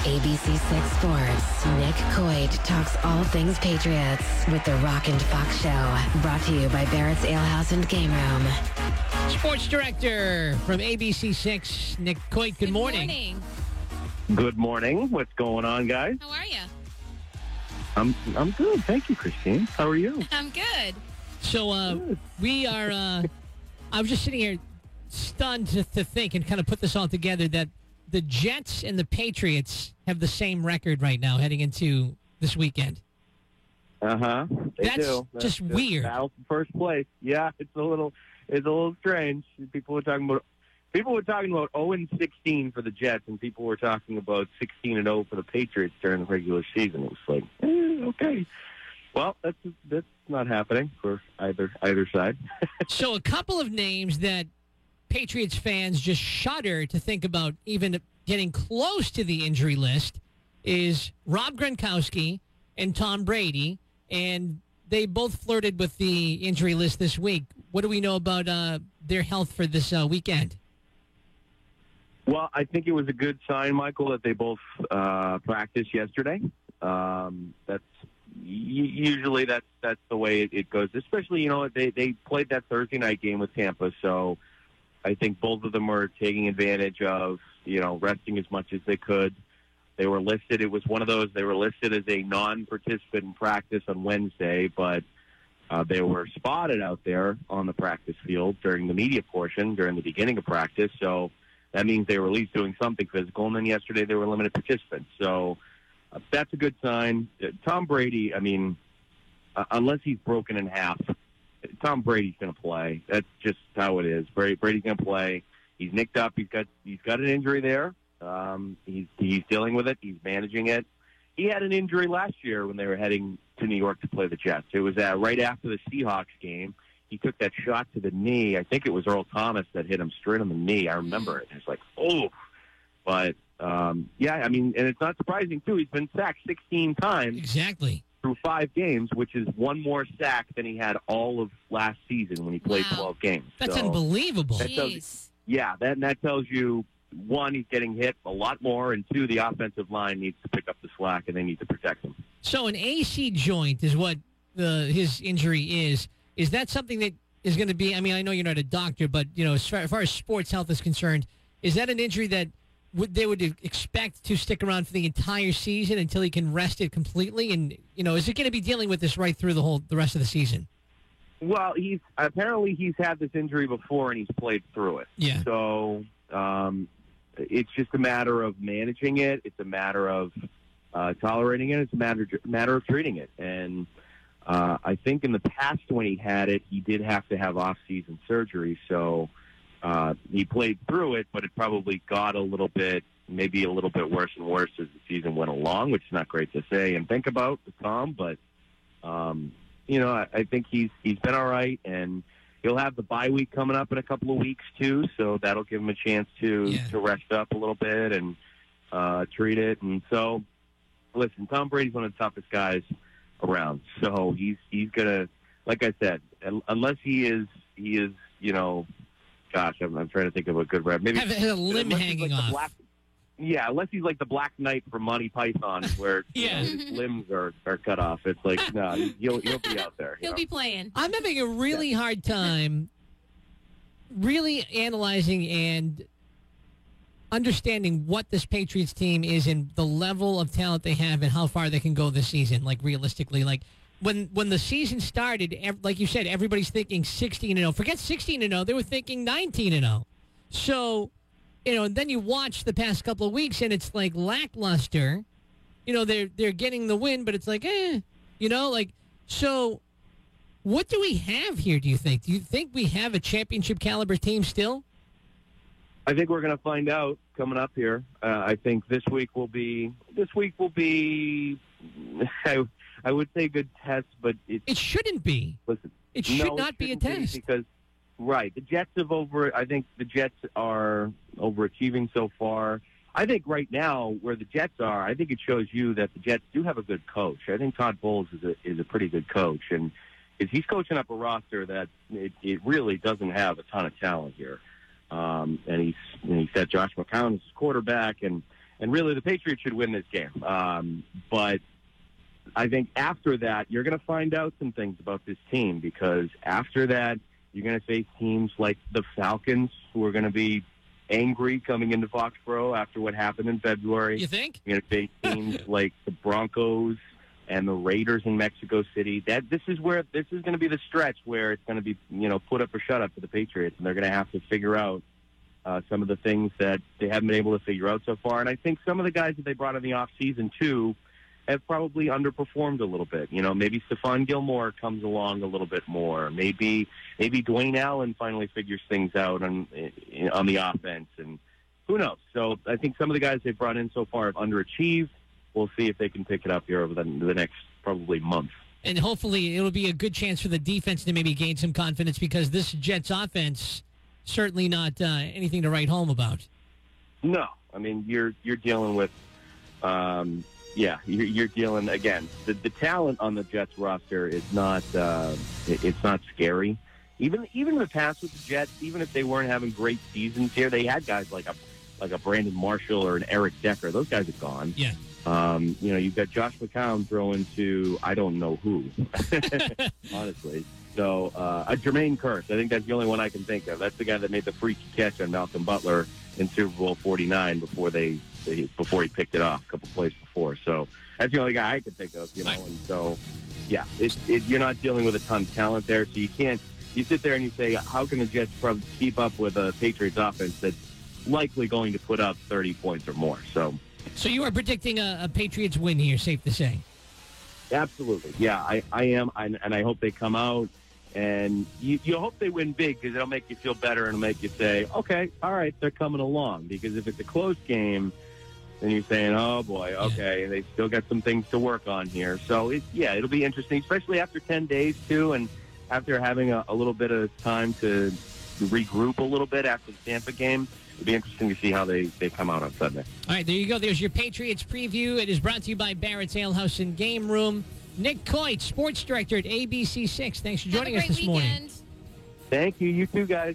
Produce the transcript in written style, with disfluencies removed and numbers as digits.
ABC6 Sports, Nick Coit talks all things Patriots with the Rock and Fox Show. Brought to you by Barrett's Alehouse and Game Room. Sports Director from ABC6, Nick Coit. Good morning. Good morning. What's going on, guys? How are you? I'm good. Thank you, Christine. How are you? I'm good. So we are, I was just sitting here stunned to think and kind of put this all together that the Jets and the Patriots have the same record right now heading into this weekend. They That's do. just weird. Battle for first place. Yeah, it's a little strange. People were talking about 0-16 for the Jets, and people were talking about 16-0 for the Patriots during the regular season. It was like, okay. Well, that's not happening for either side. So a couple of names that Patriots fans just shudder to think about even getting close to the injury list is Rob Gronkowski and Tom Brady, and they both flirted with the injury list this week. What do we know about their health for this weekend? Well, I think it was a good sign, Michael, that they both practiced yesterday. Usually that's the way it goes. Especially, they played that Thursday night game with Tampa, so I think both of them were taking advantage of, resting as much as they could. They were listed. It was one of those. They were listed as a non-participant in practice on Wednesday, but they were spotted out there on the practice field during the media portion, during the beginning of practice. So that means they were at least doing something physical. And then yesterday they were limited participants. So that's a good sign. Tom Brady, unless he's broken in half, Tom Brady's going to play. That's just how it is. Brady's going to play. He's nicked up. He's got an injury there. He's dealing with it. He's managing it. He had an injury last year when they were heading to New York to play the Jets. It was right after the Seahawks game. He took that shot to the knee. I think it was Earl Thomas that hit him straight on the knee. I remember it. It's like, oh. But, and it's not surprising, too. He's been sacked 16 times. Exactly. Through 5 games, which is one more sack than he had all of last season when he played 12 games. That's unbelievable. That tells you, 1, he's getting hit a lot more, and 2, the offensive line needs to pick up the slack, and they need to protect him. So an AC joint is what his injury is. Is that something that is going to be, I know you're not a doctor, but, as far as sports health is concerned, is that an injury that they would expect to stick around for the entire season until he can rest it completely? And, is it going to be dealing with this right through the rest of the season? Well, he's had this injury before and he's played through it. Yeah. So it's just a matter of managing it. It's a matter of tolerating it. It's a matter of treating it. And I think in the past when he had it, he did have to have off-season surgery. So he played through it, but it probably got maybe a little bit worse and worse as the season went along, which is not great to say and think about with Tom. But, I think he's been all right, and he'll have the bye week coming up in a couple of weeks, too. So that'll give him a chance to rest up a little bit and treat it. And so, listen, Tom Brady's one of the toughest guys around. So he's going to, like I said, unless he is, gosh, I'm trying to think of a good rep. Maybe have a limb hanging off. Unless he's like the Black Knight from Monty Python, where his limbs are cut off. It's like, no, he'll be out there. He'll be playing. I'm having a really hard time really analyzing and understanding what this Patriots team is and the level of talent they have and how far they can go this season, like realistically. Like when the season started, like you said, everybody's thinking 16-0. Forget 16-0. They were thinking 19-0. So, and then you watch the past couple of weeks and it's like lackluster. They're getting the win, but it's like, so what do we have here, do you think? Do you think we have a championship caliber team still? I think we're going to find out coming up here. I think this week will be I would say a good test, but it shouldn't be. Listen, it should not be a test. Because, the Jets I think the Jets are overachieving so far. I think right now where the Jets are, I think it shows you that the Jets do have a good coach. I think Todd Bowles is a pretty good coach, and he's coaching up a roster that it really doesn't have a ton of talent here. And he's set Josh McCown as his quarterback, and And really, the Patriots should win this game. But I think after that, you're going to find out some things about this team, because after that, you're going to face teams like the Falcons, who are going to be angry coming into Foxborough after what happened in February. You think? You're going to face teams like the Broncos and the Raiders in Mexico City. This is going to be the stretch where it's going to be, put up or shut up for the Patriots, and they're going to have to figure out some of the things that they haven't been able to figure out so far. And I think some of the guys that they brought in the offseason, too, have probably underperformed a little bit. Maybe Stephon Gilmore comes along a little bit more. Maybe Dwayne Allen finally figures things out on the offense, and who knows? So I think some of the guys they've brought in so far have underachieved. We'll see if they can pick it up here over the next probably month. And hopefully it'll be a good chance for the defense to maybe gain some confidence, because this Jets offense, certainly not anything to write home about. No. I mean, you're dealing with you're dealing, again, the talent on the Jets roster is not it's not scary. Even in the past with the Jets, even if they weren't having great seasons here, they had guys like a Brandon Marshall or an Eric Decker. Those guys are gone. Yeah. You've got Josh McCown throwing to I don't know who, honestly. So Jermaine Kearse, I think that's the only one I can think of. That's the guy that made the freaky catch on Malcolm Butler in Super Bowl 49 before he picked it off a couple plays before. So that's the only guy I can think of, And so, yeah, you're not dealing with a ton of talent there. So you can't. You sit there and you say, how can the Jets probably keep up with a Patriots offense that's likely going to put up 30 points or more? So you are predicting a Patriots win here, safe to say? Absolutely. Yeah, I am. And I hope they come out. And you hope they win big, because it'll make you feel better and it'll make you say, okay, all right, they're coming along. Because if it's a close game, then you're saying, oh, boy, okay, they still got some things to work on here. So, it'll be interesting, especially after 10 days, too, and after having a little bit of time to regroup a little bit after the Tampa game. It'll be interesting to see how they come out on Sunday. All right, there you go. There's your Patriots preview. It is brought to you by Barrett's Ale House and Game Room. Nick Coit, sports director at ABC6. Thanks for joining us this morning. Thank you. You too, guys.